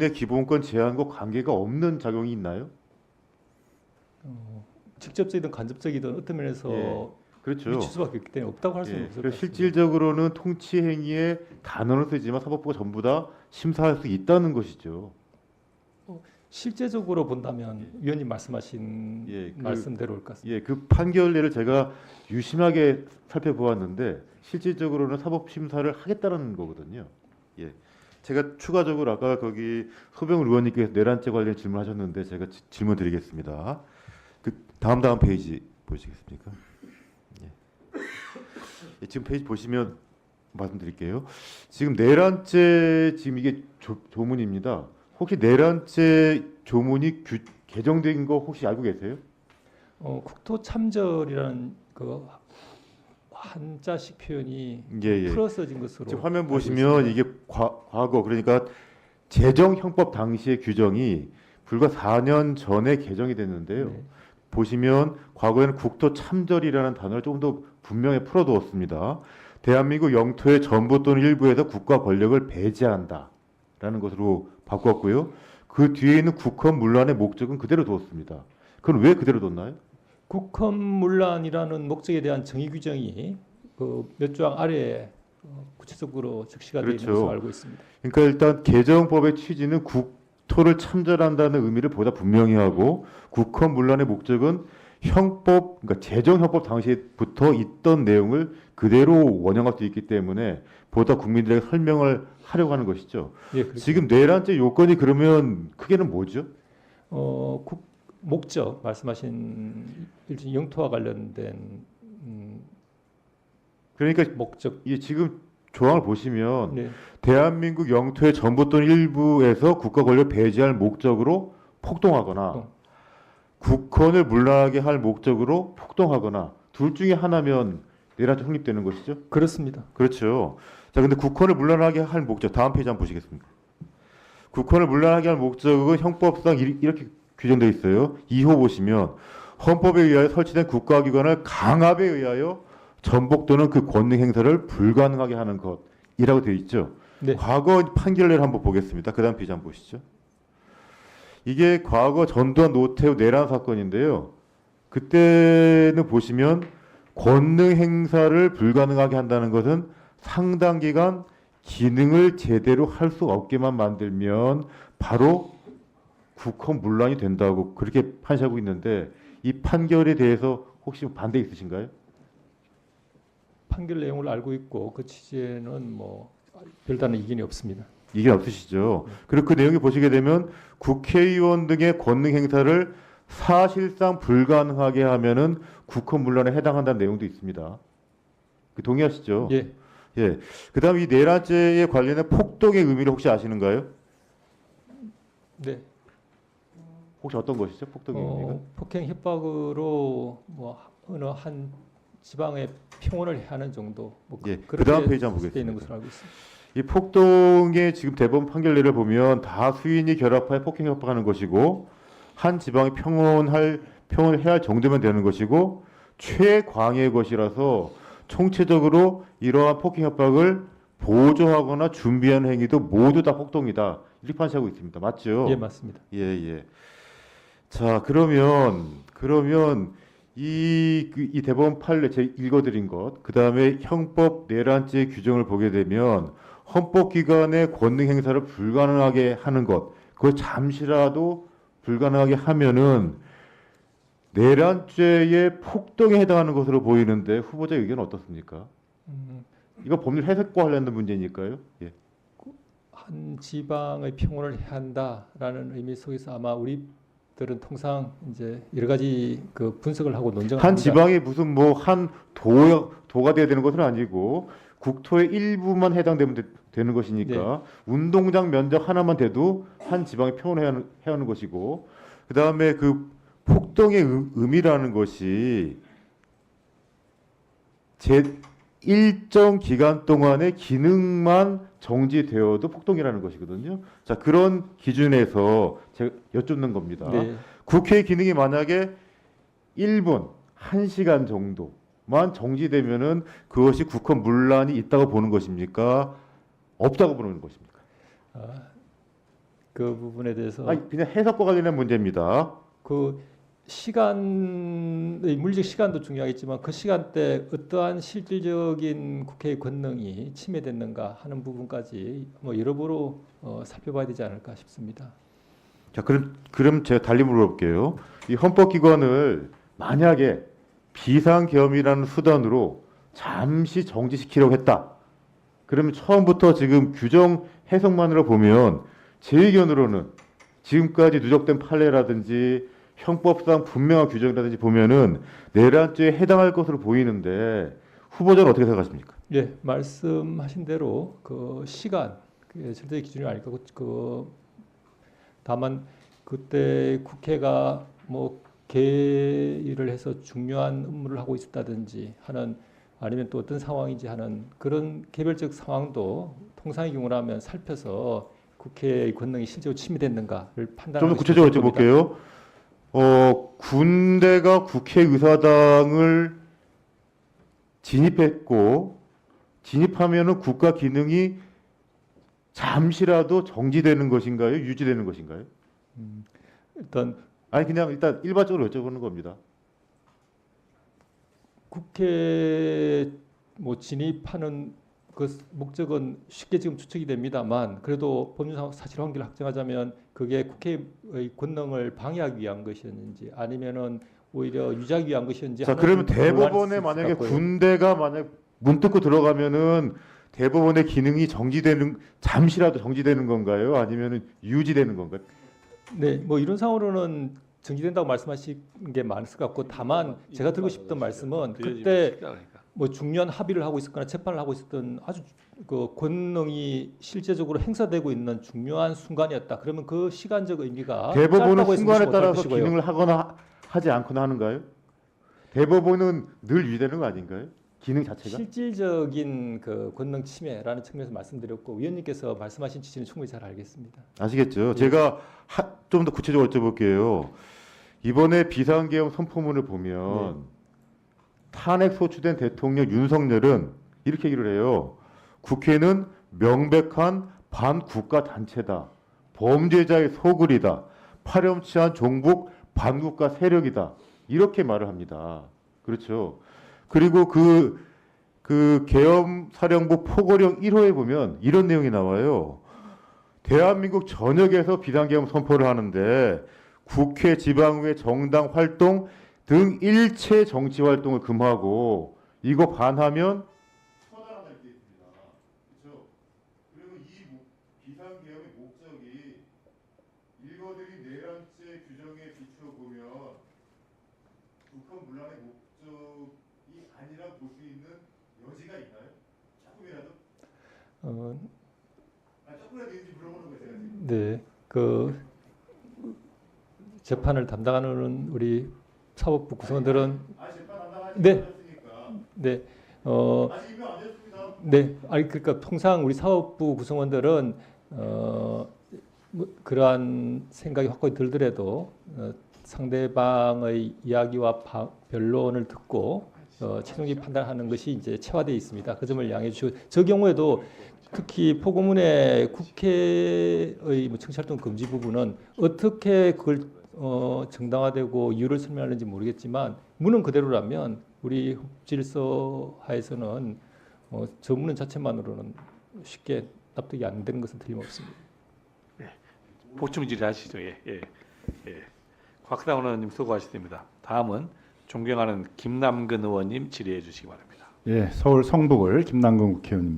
기본권 제한과 관계가 없는 작용이 있나요? 직접적이든 간접적이든 어떤 면에서 예, 그렇죠. 미칠 수밖에 없기 때문에 없다고 할 수는 예, 없을 것 그래서 같습니다. 실질적으로는 통치 행위에 단어는 쓰지만 사법부가 전부 다 심사할 수 있다는 것이죠. 실제적으로 본다면 위원님 말씀하신 예, 말씀대로일 것 같습니다. 예, 그 판결례를 제가 유심하게 살펴보았는데 실질적으로는 사법 심사를 하겠다는 거거든요. 예. 제가 추가적으로 아까 거기 소병을 의원님께서 내란죄 관련 질문하셨는데 제가 질문 드리겠습니다. 그 다음 페이지 보시겠습니까? 예. 예, 지금 페이지 보시면 말씀드릴게요. 지금 내란죄 지금 이게 조문입니다. 혹시 내란죄 조문이 개정된 거 혹시 알고 계세요? 국토 참전이라는 그 한자식 표현이 예. 풀어서진 것으로 지금 화면 알고 보시면 있습니다. 이게 과거 그러니까 재정형법 당시의 규정이 불과 4년 전에 개정이 됐는데요. 네. 보시면 과거에는 국토 참전이라는 단어를 조금 더 분명히 풀어두었습니다. 대한민국 영토의 전부 또는 일부에서 국가 권력을 배제한다라는 것으로 바꿨고요. 그 뒤에 있는 국헌문란의 목적은 그대로 두었습니다. 그건 왜 그대로 뒀나요? 국헌문란이라는 목적에 대한 정의 규정이 그 몇 조항 아래에 구체적으로 적시가 되어 있는 그렇죠. 것으로 알고 있습니다. 그러니까 일단 개정법의 취지는 국토를 참전한다는 의미를 보다 분명히 하고 국헌문란의 목적은 형법, 그러니까 재정형법 당시부터 있던 내용을 그대로 원형할 수 있기 때문에 보다 국민들에게 설명을 하려고 하는 것이죠. 예, 그렇죠. 지금 내란죄 요건이 그러면 크게는 뭐죠? 목적 말씀하신 일종 영토와 관련된 그러니까 목적. 이 지금 조항을 보시면 네. 대한민국 영토의 전부 또는 일부에서 국가 권력을 배제할 목적으로 폭동하거나 국헌을 문란하게 할 목적으로 폭동하거나 둘 중에 하나면 내란죄 성립되는 것이죠. 그렇습니다. 그렇죠. 자, 근데 국헌을 문란하게 할 목적 다음 페이지 한번 보시겠습니다. 국헌을 문란하게 할 목적은 형법상 이렇게 규정되어 있어요. 2호 보시면 헌법에 의하여 설치된 국가기관을 강압에 의하여 전복 또는 그 권능 행사를 불가능하게 하는 것이라고 되어 있죠. 네. 과거 판결례를 한번 보겠습니다. 그 다음 페이지 한번 보시죠. 이게 과거 전두환 노태우 내란 사건인데요. 그때는 보시면 권능 행사를 불가능하게 한다는 것은 상당 기간 기능을 제대로 할 수 없게만 만들면 바로 국헌 문란이 된다고 그렇게 판시하고 있는데 이 판결에 대해서 혹시 반대 있으신가요? 판결 내용을 알고 있고 그 취지에는 뭐 별다른 이견이 없습니다. 이게 없으시죠. 그리고 그 내용이 보시게 되면 국회의원 등의 권능 행사를 사실상 불가능하게 하면은 국헌 문란에 해당한다는 내용도 있습니다. 동의하시죠? 예. 예. 그다음 이 내란죄에 관련된 폭동의 의미를 혹시 아시는가요? 네. 혹시 어떤 것이죠? 폭동의 의미가? 폭행 협박으로 뭐 어느 한 지방의 평온을 해하는 정도. 뭐 예. 그렇게 그다음 페이지 한번 되어 있는 보겠습니다. 것으로 알고 있습니다. 이 폭동의 지금 대법원 판결례를 보면 다 수인이 결합하여 폭행 협박하는 것이고 한 지방이 평온을 해야 할 정도면 되는 것이고 최광의 것이라서 총체적으로 이러한 폭행 협박을 보조하거나 준비하는 행위도 모두 다 폭동이다. 이렇게 판시하고 있습니다. 맞죠? 예, 맞습니다. 예, 예. 자, 그러면 이 대법원 판례 제가 읽어드린 것, 그 다음에 형법 내란죄 규정을 보게 되면 헌법기관의 권능 행사를 불가능하게 하는 것, 그걸 잠시라도 불가능하게 하면은 내란죄의 폭동에 해당하는 것으로 보이는데 후보자 의견은 어떻습니까? 이거 법률 해석과 관련된 문제니까요. 예. 한 지방의 평온을 해야 한다라는 의미 속에서 아마 우리들은 통상 이제 여러 가지 그 분석을 하고 논쟁을 한 합니다. 지방이 무슨 뭐 한 도가 돼야 되는 것은 아니고 국토의 일부만 해당되면 되는 것이니까 운동장 면적 하나만 돼도 한 지방이 평온해야 하는 것이고 그 다음에 그 폭동의 의미라는 것이 제 일정 기간 동안의 기능만 정지되어도 폭동이라는 것이거든요. 자, 그런 기준에서 제가 여쭙는 겁니다. 네. 국회의 기능이 만약에 1분, 1시간 정도만 정지되면은 그것이 국헌 문란이 있다고 보는 것입니까? 없다고 보는 것입니까? 그 부분에 대해서 아니, 그냥 해석과 관련된 문제입니다. 그 시간의 물리적 시간도 중요하겠지만 그 시간대 어떠한 실질적인 국회의 권능이 침해됐는가 하는 부분까지 뭐 여러모로 살펴봐야 되지 않을까 싶습니다. 자, 그럼 제가 달리 물어볼게요. 이 헌법기관을 만약에 비상계엄이라는 수단으로 잠시 정지시키려고 했다. 그러면 처음부터 지금 규정 해석만으로 보면 제 의견으로는 지금까지 누적된 판례라든지 형법상 분명한 규정이라든지 보면은 내란죄에 해당할 것으로 보이는데 후보자는 어떻게 생각하십니까? 예, 말씀하신 대로 그 시간 그게 절대 기준이 아닐까. 다만 그때 국회가 뭐 개의를 해서 중요한 업무를 하고 있었다든지 하는 아니면 또 어떤 상황인지 하는 그런 개별적 상황도 통상의 경우라면 살펴서 국회의 권능이 실제로 침해됐는가를 좀 더 판단하는 구체적으로 여쭤볼게요. 군대가 국회의사당을 진입하면은 국가 기능이 잠시라도 정지되는 것인가요? 유지되는 것인가요? 일단 아니 그냥 일단 일반적으로 여쭤보는 겁니다. 국회 뭐 진입하는 그 목적은 쉽게 지금 추측이 됩니다만 그래도 법률상 사실 관계를 확정하자면 그게 국회의 권능을 방해하기 위한 것이었는지 아니면은 오히려 유지하기 위한 것이었는지 자, 하는 그러면 좀 논란이 대법원에 있을 것 만약에 같고요. 군대가 만약 문 뚫고 들어가면은 대법원의 기능이 잠시라도 정지되는 건가요? 아니면은 유지되는 건가요? 네, 뭐 이런 상황으로는 정지된다고 말씀하신 게 많을 것 같고 다만 제가 드리고 싶던 말씀은 그때 뭐 중요한 합의를 하고 있었거나 재판을 하고 있었던 아주 그 권능이 실제적으로 행사되고 있는 중요한 순간이었다. 그러면 그 시간적 의미가 대법원은 짧다고 해서 순간에 무시 못할 따라서 것이고요. 기능을 하거나 하지 않거나 하는가요? 대법원은 늘 유지되는 거 아닌가요? 기능 자체가? 실질적인 그 권능 침해라는 측면에서 말씀드렸고 위원님께서 말씀하신 취지는 충분히 잘 알겠습니다. 아시겠죠? 예. 제가 좀 더 구체적으로 여쭤볼게요. 이번에 비상계엄 선포문을 보면 탄핵 소추된 대통령 윤석열은 이렇게 얘기를 해요. 국회는 명백한 반국가 단체다. 범죄자의 소굴이다. 파렴치한 종북 반국가 세력이다. 이렇게 말을 합니다. 그렇죠. 그리고 그 계엄 사령부 포고령 1호에 보면 이런 내용이 나와요. 대한민국 전역에서 비상계엄 선포를 하는데 국회 지방의회 정당 활동 등 일체 정치 활동을 금하고 이거 반하면 처단한다 이렇게 있습니다. 그렇죠? 그리고 이 비상계엄의 목적이 일거들이 내란죄 규정에 비추어 보면 북한 문란의 목적이 아니라 볼 수 있는 여지가 있나요? 조금이라도? 조금이라도 있는지 물어보는 거예요. 제가 지금. 네, 그 재판을 담당하는 우리 사법부 구성원들은 재판 담당하지 네. 않았으니까. 네, 아직 임명 안 됐습니다. 네, 아니 그러니까 통상 우리 사법부 구성원들은 뭐 그러한 생각이 확고히 들더라도 상대방의 이야기와 변론을 듣고 최종적인 판단하는 것이 이제 체화되어 있습니다. 그 점을 양해해 주시고 저 경우에도 특히 포고문의 국회의 뭐 청취활동 금지 부분은 어떻게 그걸 정당화되고 이유를 설명하는지 모르겠지만 문은 그대로라면 우리 질서 하에서는 저 문은 자체만으로는 쉽게 납득이 안 되는 것은 틀림없습니다. 보충 질의하시죠. 예. 곽상원 의원님 수고하셨습니다. 다음은 존경하는 김남근 의원님 질의해 주시기 바랍니다. 예, 서울 성북을 김남근 국회의원입니다.